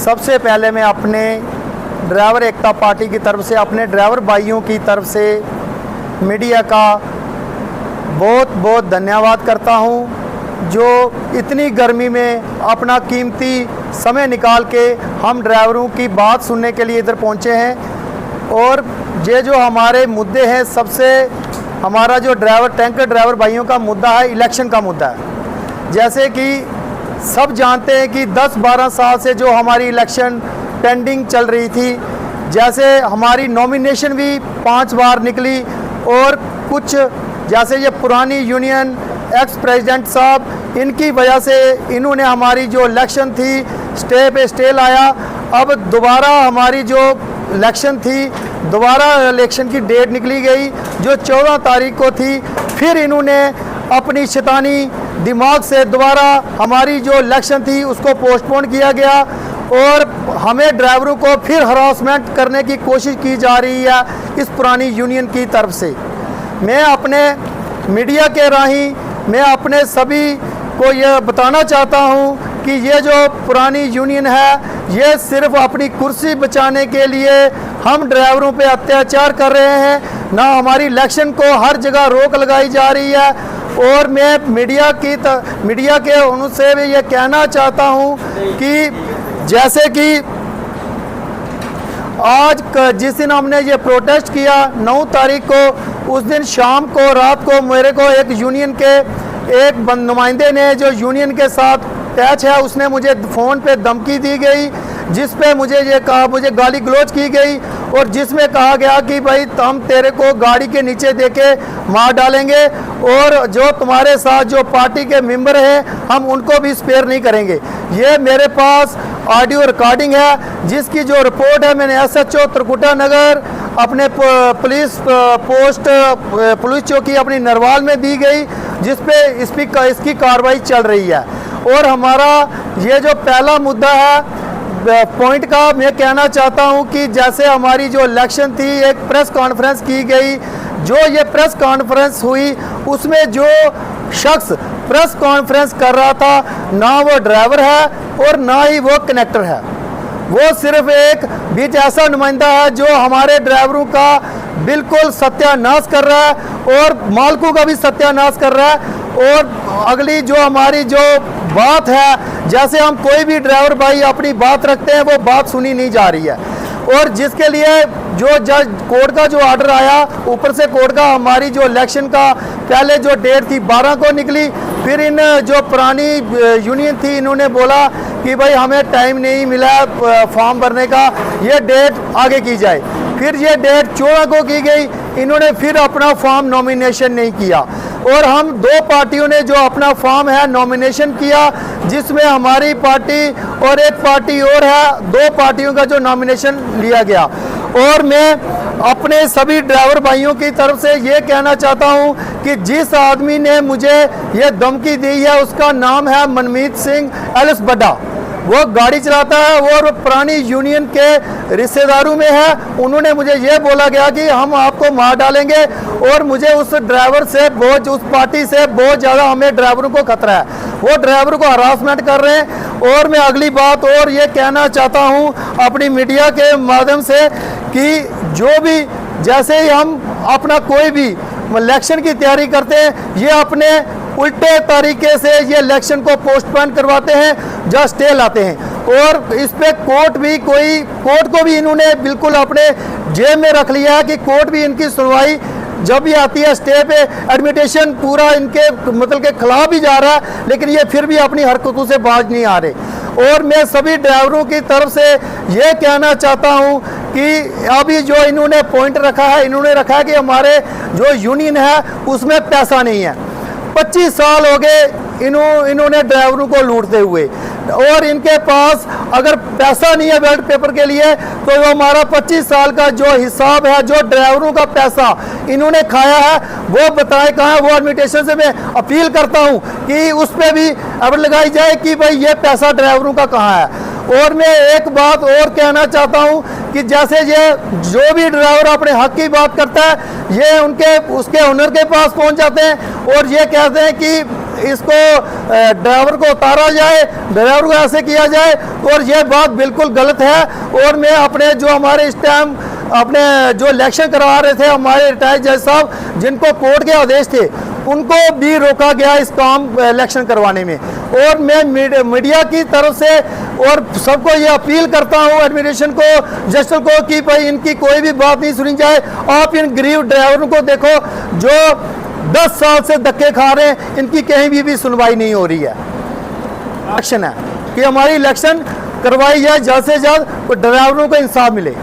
सबसे पहले मैं अपने ड्राइवर एकता पार्टी की तरफ से, अपने ड्राइवर भाइयों की तरफ से मीडिया का बहुत बहुत धन्यवाद करता हूं, जो इतनी गर्मी में अपना कीमती समय निकाल के हम ड्राइवरों की बात सुनने के लिए इधर पहुंचे हैं। और ये जो हमारे मुद्दे हैं, सबसे हमारा जो टैंकर ड्राइवर भाइयों का मुद्दा है, इलेक्शन का मुद्दा है। जैसे कि सब जानते हैं कि 10-12 साल से जो हमारी इलेक्शन पेंडिंग चल रही थी, जैसे हमारी नॉमिनेशन भी 5 बार निकली, और कुछ जैसे ये पुरानी यूनियन एक्स प्रेसिडेंट साहब, इनकी वजह से इन्होंने हमारी जो इलेक्शन थी स्टे पे स्टे लाया। अब दोबारा हमारी जो इलेक्शन थी, दोबारा इलेक्शन की डेट निकली गई जो 14 तारीख को थी। फिर इन्होंने अपनी शैतानी दिमाग से दोबारा हमारी जो इलेक्शन थी उसको पोस्टपोन किया गया, और हमें ड्राइवरों को फिर हरासमेंट करने की कोशिश की जा रही है इस पुरानी यूनियन की तरफ से। मैं अपने मीडिया के राही मैं अपने सभी को यह बताना चाहता हूं कि ये जो पुरानी यूनियन है, ये सिर्फ अपनी कुर्सी बचाने के लिए हम ड्राइवरों पे अत्याचार कर रहे हैं। ना हमारी इलेक्शन को हर जगह रोक लगाई जा रही है। और मैं मीडिया के उनसे भी ये कहना चाहता हूं कि जैसे कि आज जिस दिन हमने ये प्रोटेस्ट किया 9 तारीख को, उस दिन शाम को रात को मेरे को एक यूनियन के एक नुमाइंदे ने, जो यूनियन के साथ टैच है, उसने मुझे फ़ोन पे धमकी दी गई, जिस पे मुझे ये कहा, मुझे गाली गलौज की गई, और जिसमें कहा गया कि भाई हम तेरे को गाड़ी के नीचे देके मार डालेंगे, और जो तुम्हारे साथ जो पार्टी के मेंबर हैं हम उनको भी स्पेयर नहीं करेंगे। ये मेरे पास ऑडियो रिकॉर्डिंग है, जिसकी जो रिपोर्ट है मैंने SHO त्रिकुटा नगर अपने पुलिस चौकी अपनी नरवाल में दी गई, जिस पे इसकी कार्रवाई चल रही है। और हमारा ये जो पहला मुद्दा है पॉइंट का, मैं कहना चाहता हूं कि जैसे हमारी जो इलेक्शन थी, एक प्रेस कॉन्फ्रेंस की गई। जो ये प्रेस कॉन्फ्रेंस हुई, उसमें जो शख्स प्रेस कॉन्फ्रेंस कर रहा था, ना वो ड्राइवर है और ना ही वो कनेक्टर है। वो सिर्फ एक बीच ऐसा नुमाइंदा है जो हमारे ड्राइवरों का बिल्कुल सत्यानाश कर रहा है और मालिकों का भी सत्यानाश कर रहा है। और अगली जो हमारी जो बात है, जैसे हम कोई भी ड्राइवर भाई अपनी बात रखते हैं, वो बात सुनी नहीं जा रही है। और जिसके लिए जो जज कोर्ट का जो ऑर्डर आया, ऊपर से कोर्ट का, हमारी जो इलेक्शन का पहले जो डेट थी 12 को निकली, फिर इन जो पुरानी यूनियन थी इन्होंने बोला कि भाई हमें टाइम नहीं मिला फॉर्म भरने का, ये डेट आगे की जाए। फिर ये डेट 14 को की गई, इन्होंने फिर अपना फॉर्म नॉमिनेशन नहीं किया। और हम 2 पार्टियों ने जो अपना फॉर्म है नॉमिनेशन किया, जिसमें हमारी पार्टी और एक पार्टी और है, 2 पार्टियों का जो नॉमिनेशन लिया गया। और मैं अपने सभी ड्राइवर भाइयों की तरफ से ये कहना चाहता हूं कि जिस आदमी ने मुझे ये धमकी दी है, उसका नाम है मनमीत सिंह एलिस बड्डा। वो गाड़ी चलाता है और पुरानी यूनियन के रिश्तेदारों में है। उन्होंने मुझे ये बोला गया कि हम आपको मार डालेंगे, और मुझे उस ड्राइवर से उस पार्टी से बहुत ज़्यादा हमें ड्राइवरों को खतरा है। वो ड्राइवर को हरासमेंट कर रहे हैं। और मैं अगली बात और ये कहना चाहता हूँ अपनी मीडिया के माध्यम से कि जो भी जैसे ही हम अपना कोई भी इलेक्शन की तैयारी करते हैं, ये अपने उल्टे तरीके से ये इलेक्शन को पोस्टपोन करवाते हैं, जहाँ स्टे लाते हैं। और इस पे कोर्ट को भी इन्होंने बिल्कुल अपने जेब में रख लिया है कि कोर्ट भी इनकी सुनवाई जब भी आती है स्टे पे, एडमिटेशन पूरा इनके मतलब के खिलाफ ही जा रहा है, लेकिन ये फिर भी अपनी हरकतों से बाज नहीं आ रहे। और मैं सभी ड्राइवरों की तरफ से ये कहना चाहता हूँ कि अभी जो इन्होंने पॉइंट रखा है, इन्होंने रखा है कि हमारे जो यूनियन है उसमें पैसा नहीं है। 25 साल हो गए इन्होंने ड्राइवरों को लूटते हुए, और इनके पास अगर पैसा नहीं है बैलेट पेपर के लिए, तो वो हमारा 25 साल का जो हिसाब है, जो ड्राइवरों का पैसा इन्होंने खाया है, वो बताए कहाँ है। वो एडमिटेशन से मैं अपील करता हूँ कि उस पर भी अब लगाई जाए कि भाई ये पैसा ड्राइवरों का कहाँ है। और मैं एक बात और कहना चाहता हूँ कि जैसे ये जो भी ड्राइवर अपने हक की बात करता है, ये उसके ओनर के पास पहुँच जाते हैं और ये कहते हैं कि इसको ड्राइवर को उतारा जाए, ड्राइवर को ऐसे किया जाए, और ये बात बिल्कुल गलत है। और मैं अपने जो हमारे इस टाइम अपने जो इलेक्शन करवा रहे थे हमारे रिटायर्ड जज साहब, जिनको कोर्ट के आदेश थे, उनको भी रोका गया इस काम इलेक्शन करवाने में। और मैं मीडिया की तरफ से और सबको ये अपील करता हूँ, एडमिनिस्ट्रेशन को, जस्टिस को, कि भाई इनकी कोई भी बात नहीं सुनी जाए। आप इन गरीब ड्राइवरों को देखो जो 10 साल से धक्के खा रहे हैं, इनकी कहीं भी सुनवाई नहीं हो रही है। एक्शन है कि हमारी इलेक्शन करवाई जाए, जल्द से जल्द ड्राइवरों को इंसाफ मिले।